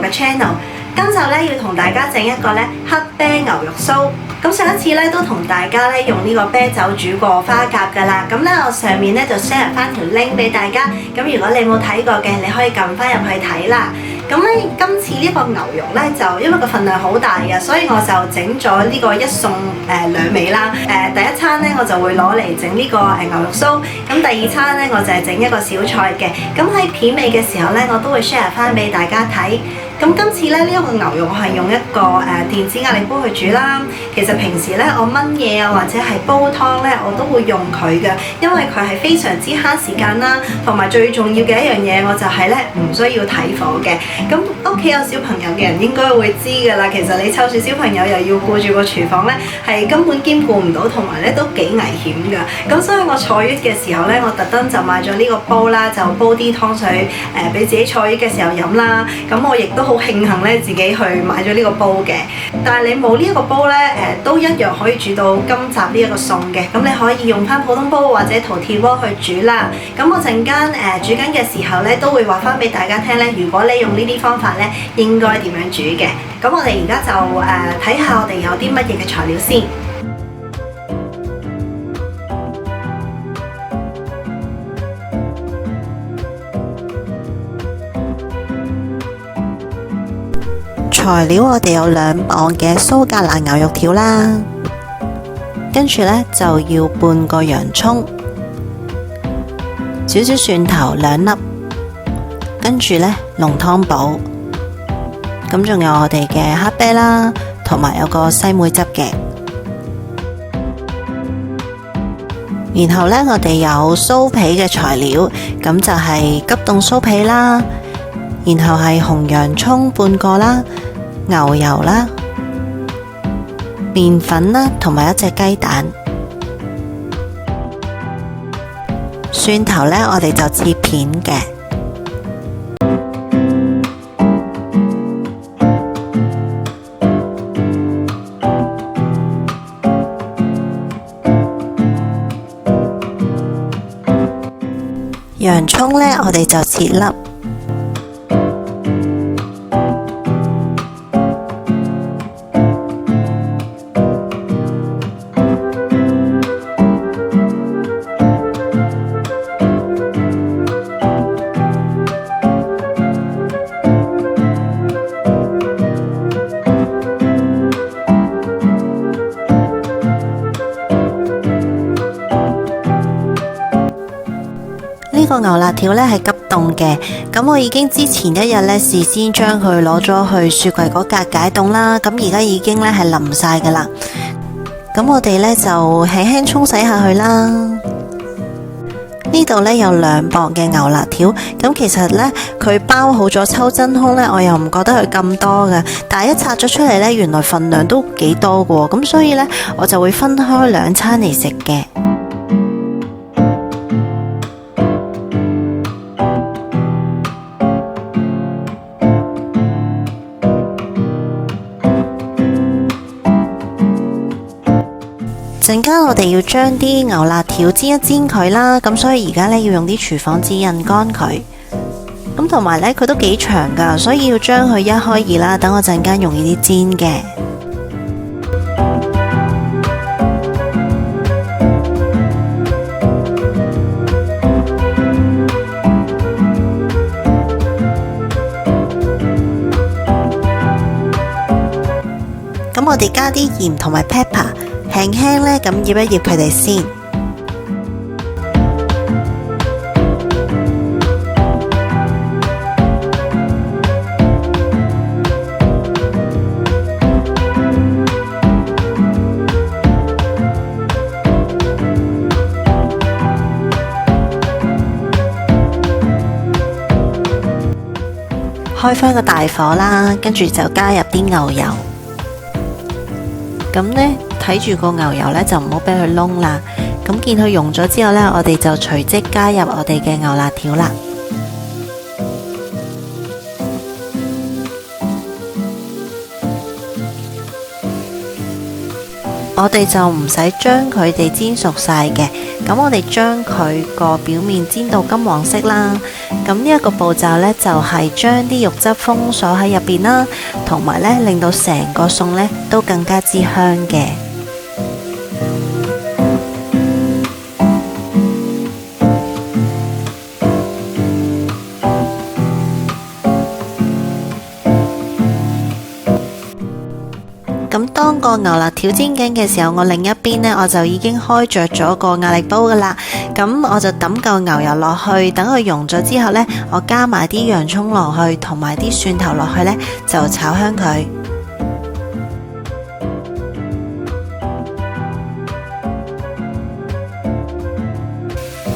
我嘅 channel。今集咧要同大家整一個咧黑啤牛肉酥。咁上一次咧都同大家咧用呢個啤酒煮過花甲㗎啦。咁咧我上面咧就 share 翻條 link 俾大家。咁如果你冇睇過嘅，你可以撳翻入去睇啦。咁咧今次呢個牛肉咧就因為個份量好大嘅，所以我就整咗呢個一餸兩味啦。第一餐咧我就會攞嚟整呢個牛肉酥，咁第二餐咧我就係整一個小菜嘅。咁喺片尾嘅時候咧，我都會 share 翻俾大家睇。咁今次咧呢一個牛肉我係用一個電子壓力煲去煮啦。其實平時咧我燜嘢啊或者係煲湯咧我都會用佢嘅，因為佢係非常之慳時間啦，同埋最重要嘅一樣嘢我就係咧唔需要睇火嘅。咁屋企有小朋友嘅人應該會知㗎啦。其實你湊住小朋友又要顧住個廚房咧，係根本兼顧唔到，同埋咧都幾危險㗎。咁所以我坐月嘅時候咧，我特登就買咗呢個煲啦，就煲啲湯水俾自己坐月嘅時候飲啦。咁我亦都好慶幸咧，自己去買咗呢個煲嘅。但係你冇呢一個煲咧，都一樣可以煮到今集呢一個餸嘅。咁你可以用翻普通煲或者陶鐵鍋去煮啦。咁我陣間煮緊嘅時候咧，都會話翻俾大家聽咧。如果你用呢啲方法咧，應該點樣煮嘅？咁我哋而家就睇下我哋有啲乜嘢嘅材料先。材料我哋有2磅嘅蘇格蘭牛肉條啦，跟住呢就要半個洋葱，少少蒜頭2粒，跟住呢濃湯寶，咁仲有我哋嘅黑啤啦，同埋有個西梅汁嘅。然後呢，我哋有酥皮嘅材料，咁就係急凍酥皮啦，然後係紅洋葱半個啦，牛油啦，麵粉啦，同埋1隻雞蛋。蒜頭呢，我哋就切片嘅。洋葱呢，我哋就切粒。呢個牛辣條呢係急凍嘅，咁我已經之前1日呢事先將佢攞咗去雪櫃嗰格解凍啦，咁而家已經呢係淋晒噶啦。咁我哋呢就輕輕沖洗下去啦。呢度呢有2磅嘅牛辣條，咁其實呢，佢包好咗抽真空呢，我又唔覺得佢咁多嘅，但係一拆咗出嚟呢，原來份量都幾多嘅，咁所以呢，我就會分開2餐嚟食嘅。陣間我哋要將啲牛辣條煎一煎佢啦，咁所以而家呢，要用啲廚房紙印乾佢。咁同埋呢，佢都幾長噶，所以要將佢1開2啦，等我陣間容易啲煎嘅。咁我哋加啲鹽同埋 pepper。輕輕呢咁醃一醃佢哋先。開返個大火啦，跟住就加入啲牛油。咁呢，睇住個牛油呢，就唔好俾佢燶啦。咁見佢溶咗之後呢，我哋就隨即加入我哋嘅牛辣條啦。我哋就唔使將佢哋煎熟晒嘅，咁我哋將佢個表面煎到金黃色啦。咁呢一個步驟呢，就係將啲肉汁封鎖喺入邊啦，同埋呢令到成個餸呢都更加之香嘅。咁當個牛肋條煎緊嘅時候，我另一邊呢，我就已經開着咗個壓力煲噶啦。咁我就揼嚿牛油落去，等佢溶咗之後呢，我加埋啲洋蔥落去，同埋啲蒜頭落去呢，就炒香佢。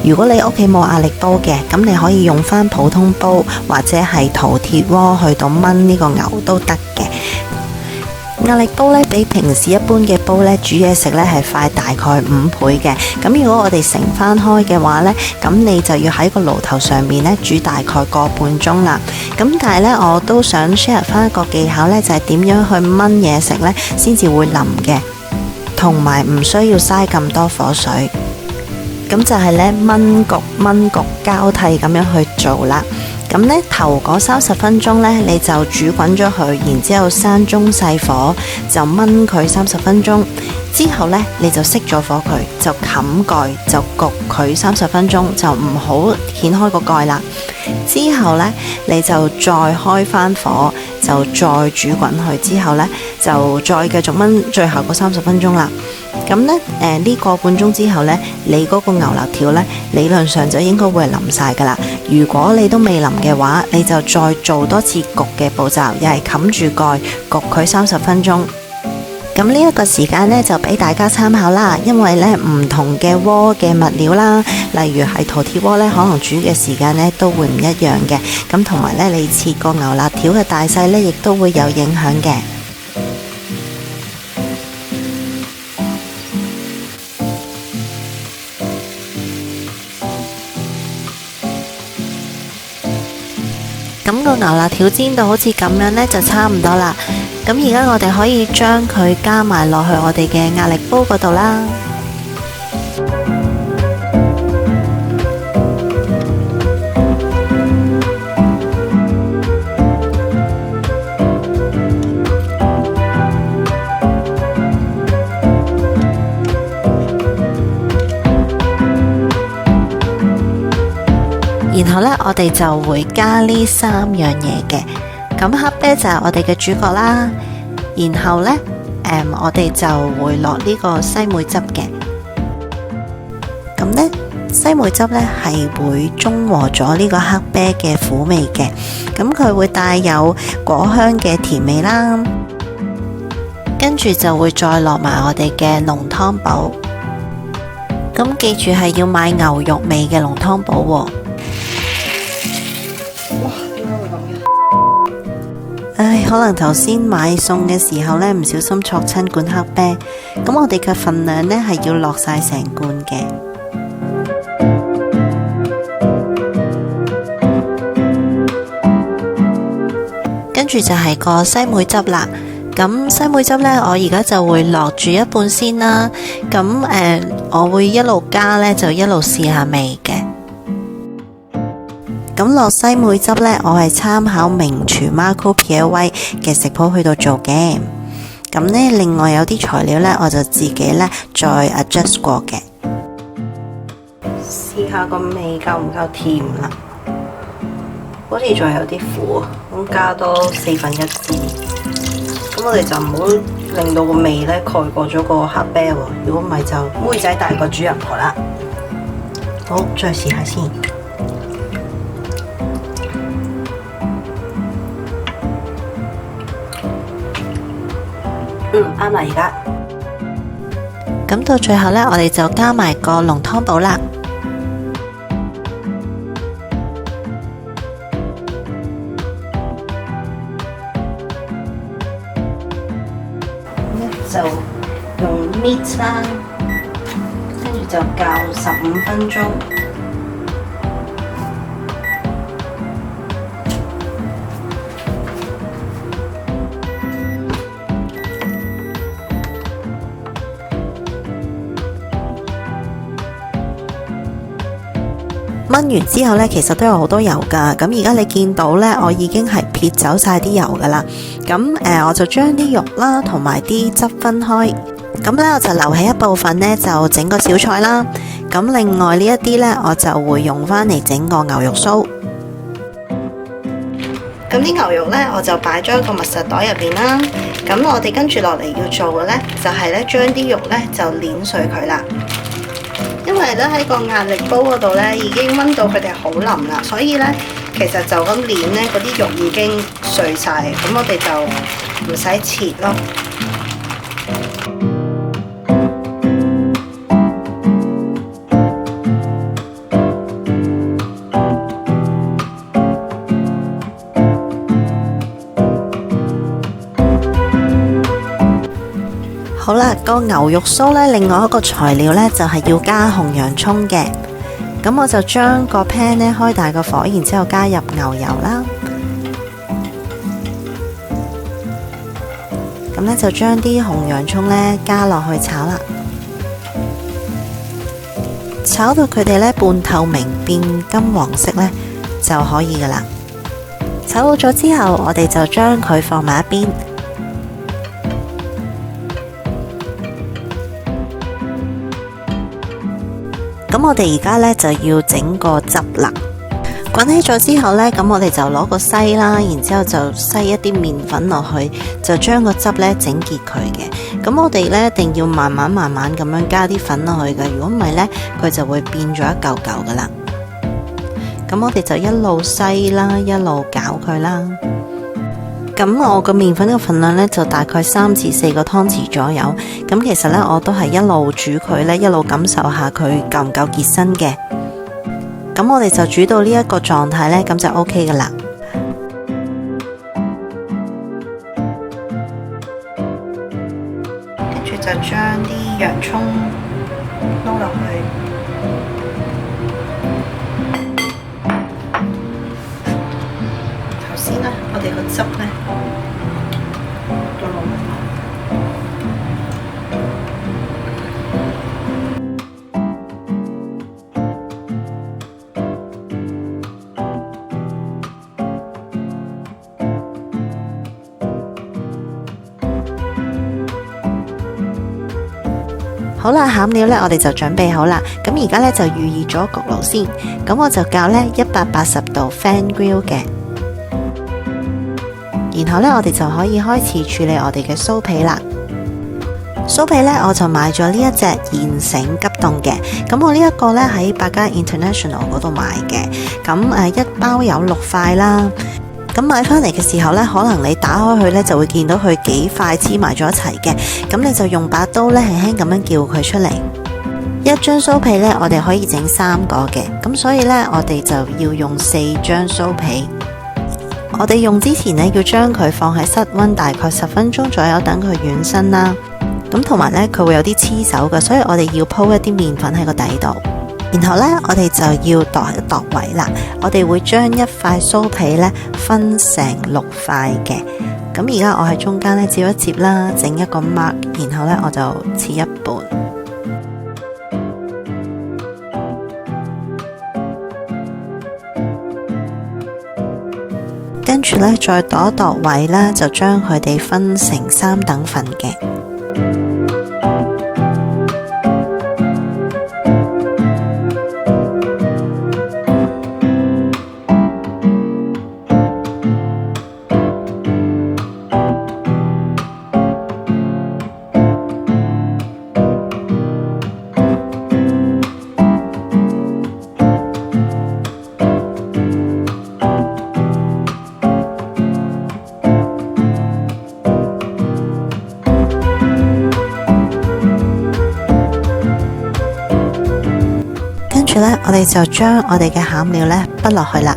如果你屋企冇壓力煲嘅，咁你可以用翻普通煲或者係陶鐵鍋去到燜呢個牛都得嘅。壓力煲呢，比平時一般嘅煲呢煮嘢食呢係快大概5倍嘅。咁如果我哋乘翻開嘅話呢，咁你就要喺個爐頭上面呢煮大概個半鐘啦。咁但係呢，我都想 share 翻一個技巧呢，就係點樣去燜嘢食呢先至會腍嘅，同埋唔需要嘥咁多火水。咁就係呢，燜焗交替咁樣去做啦。咁呢頭嗰30分鐘呢，你就煮滾咗佢，然之後閂中細火就燜佢30分鐘。之後呢，你就熄咗火佢，就冚蓋就焗佢30分鐘，就唔好掀開個蓋啦。之後呢，你就再開翻火，就再煮滾佢。之後呢，就再繼續燜最後嗰30分鐘啦。咁呢，呢個半鐘之後呢，你嗰個牛肋條呢，理論上就應該會腍晒噶啦。如果你都未腍嘅話，你就再做多次焗嘅步驟，又係冚住蓋焗佢30分鐘。咁呢一個時間呢，就俾大家參考啦，因為呢唔同嘅鍋嘅物料啦，例如係陶鐵鍋呢，可能煮嘅時間呢都會唔一樣嘅。咁同埋呢，你切個牛肋條嘅大細呢，亦都會有影響嘅。咁個牛肋條煎到好似咁樣呢，就差唔多啦。咁而家我哋可以將佢加埋落去我哋嘅壓力煲嗰度啦。然後呢，我哋就會加呢3樣嘢嘅。咁黑啤就係我哋嘅主角啦。然後呢，我哋就會落呢個西梅汁嘅。咁呢，西梅汁呢係會中和咗呢個黑啤嘅苦味嘅。咁佢會帶有果香嘅甜味啦。跟住就會再落埋我哋嘅濃湯寶。咁記住係要買牛肉味嘅濃湯寶喎。唉，可能頭先買餸嘅時候呢，唔小心戳親罐黑啤，咁我哋嘅份量呢係要落晒成罐嘅。跟住就係個西梅汁啦。咁西梅汁呢，我而家就會落住一半先啦。咁我會一路加呢，就一路試下味嘅。咁落西梅汁呢，我係參考名廚 Marco Pierre 嘅食譜去到做嘅。咁呢，另外有啲材料呢，我就自己呢再 adjust 過嘅。試下個味夠唔夠甜啦？好似仲有啲苦，咁加多1/4支。咁我哋就唔好令到個味呢蓋過咗個黑啤喎。如果唔係就妹仔大過主人婆啦。好，再試下先。啱啦，而家咁到最後呢，我哋就加埋個濃湯寶啦。就用 meat 啦，跟住就較15分鐘。燜完之後呢，其實都有好多油噶。咁而家你見到呢，我已經係撇走晒啲油噶啦。咁我就將啲肉啦同埋啲汁分開。咁呢，我就留起一部分呢，就整個小菜啦。咁另外呢一啲呢，我就會用返嚟整個牛肉酥。咁啲牛肉呢，我就擺咗喺個密實袋入邊啦。咁我哋跟住落嚟要做嘅呢，就係呢將啲肉呢就碾碎佢啦。因為呢喺個壓力煲嗰度呢，已經燜到佢哋好腍啦，所以呢，其實就咁碾呢，嗰啲肉已經碎晒。咁我哋就唔使切咯。好啦，個牛肉酥呢，另外一個材料呢，就係要加紅洋葱嘅。咁我就將個 pan 呢開大個火，然之後加入牛油啦。咁呢，就將啲紅洋葱呢加落去炒啦，炒到佢哋呢半透明變金黃色呢就可以噶啦。炒好咗之後，我哋就將佢放埋一邊。咁我哋而家呢，就要整個汁啦。滾起咗之後呢，咁我哋就攞個篩啦，然之後就篩一啲麵粉落去，就將個汁呢整結佢嘅。咁我哋呢，一定要慢慢咁樣加啲粉落去嘅，如果唔係呢，佢就會變咗一嚿嚿噶啦。咁我哋就一路篩啦，一路攪佢啦。咁我個麵粉嘅份量呢，就大概3至4個湯匙左右。咁其實呢，我都係一路煮佢呢，一路感受下佢夠唔夠結身嘅。咁我哋就煮到呢一個狀態呢，咁就 OK 噶啦。跟住就將啲洋葱撈落去。頭先呢，我哋個汁呢，都撈埋。好啦，餡料呢，我哋就準備好啦。咁而家呢，就預熱咗焗爐先。咁我就較呢180度 fan grill 嘅。然後呢，我哋就可以開始處理我哋嘅酥皮啦。酥皮呢，我就買咗呢一隻現成急凍嘅。咁我呢一個呢，喺百佳 International 嗰度買嘅。咁一包有6塊啦。咁買返嚟嘅時候呢，可能你打開佢呢，就會見到佢幾塊黐埋咗一齊嘅。咁你就用把刀呢，輕輕咁樣撬佢出嚟。一張酥皮呢，我哋可以整3個嘅。咁所以呢，我哋就要用4張酥皮。我哋用之前呢，要將佢放喺室溫大概10分鐘左右，等佢軟身啦。咁同埋呢，佢會有啲黐手嘅，所以我哋要鋪一啲麵粉喺個底度。然後呢，我哋就要度一度位啦。我哋會將一塊酥皮呢分成6塊嘅。咁而家我喺中間呢，接一接啦，整一個 mark， 然後呢，我就切一半。跟住呢，再度一度位啦，就將佢哋分成3等份嘅。跟住呢，我哋就將我哋嘅餡料呢滗落去啦。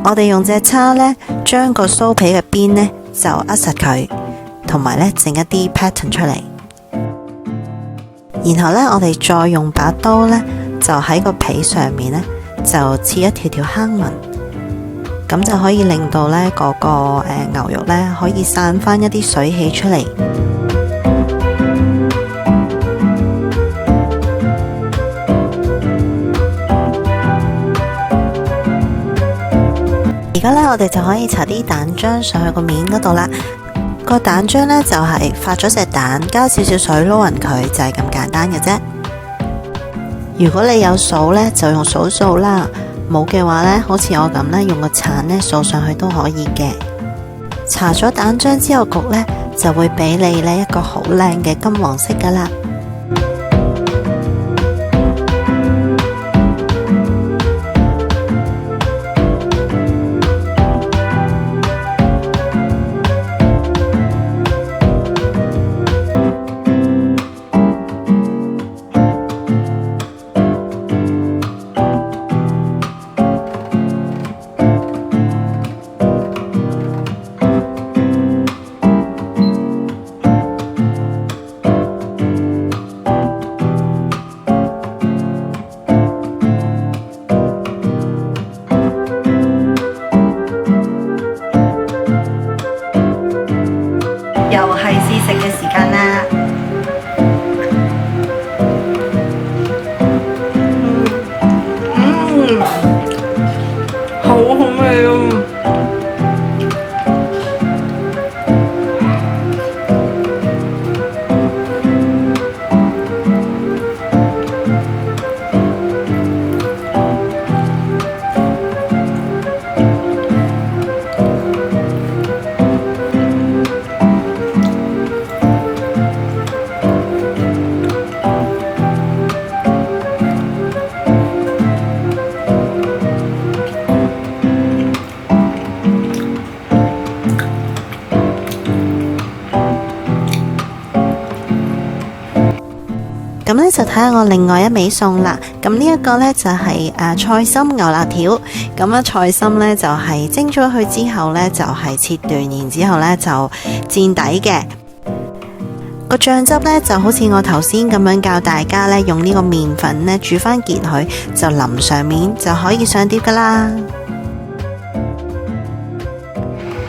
我哋用隻叉呢，將個酥皮嘅邊呢就握實佢，同埋呢整一啲 pattern 出嚟。然後呢，我哋再用把刀呢，就喺個皮上面呢，就切一條條坑紋，咁就可以令到呢嗰個牛肉呢可以散翻一啲水氣出嚟。而家呢，我哋就可以搽啲蛋漿上去個面嗰度啦。個蛋漿呢，就係發咗隻蛋，加少少水撈勻佢，就係咁簡單嘅啫。如果你有掃呢，就用掃掃啦；冇嘅話呢，好似我咁呢，用個鏟呢掃上去都可以嘅。搽咗蛋漿之後焗呢，就會俾你呢一個好靚嘅金黃色噶啦。又係試食嘅時間啦！好好味啊！咁呢就睇下我另外一味餸啦。咁呢一個呢就係菜心牛肋條。咁啊菜心呢就係蒸咗佢之後呢就係切斷，然之後呢就墊底嘅。個醬汁呢就好似我頭先咁樣教大家呢，用呢個麵粉呢煮翻結佢，就淋上面就可以上碟噶啦。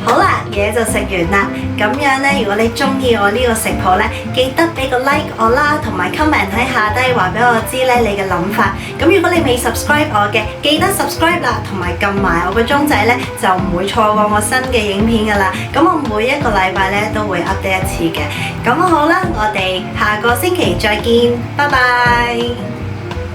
好啦，嘢就食完啦。咁樣呢，如果你中意我呢個食譜呢，記得俾個 like 我啦，同埋 comment 喺下低話俾我知呢你嘅諗法。咁如果你未 subscribe 我嘅，記得 subscribe 啦，同埋撳埋我個鐘仔呢，就唔會錯過我新嘅影片噶啦。咁我每一個禮拜呢都會 update 一次嘅。咁好啦，我哋下個星期再見，拜拜。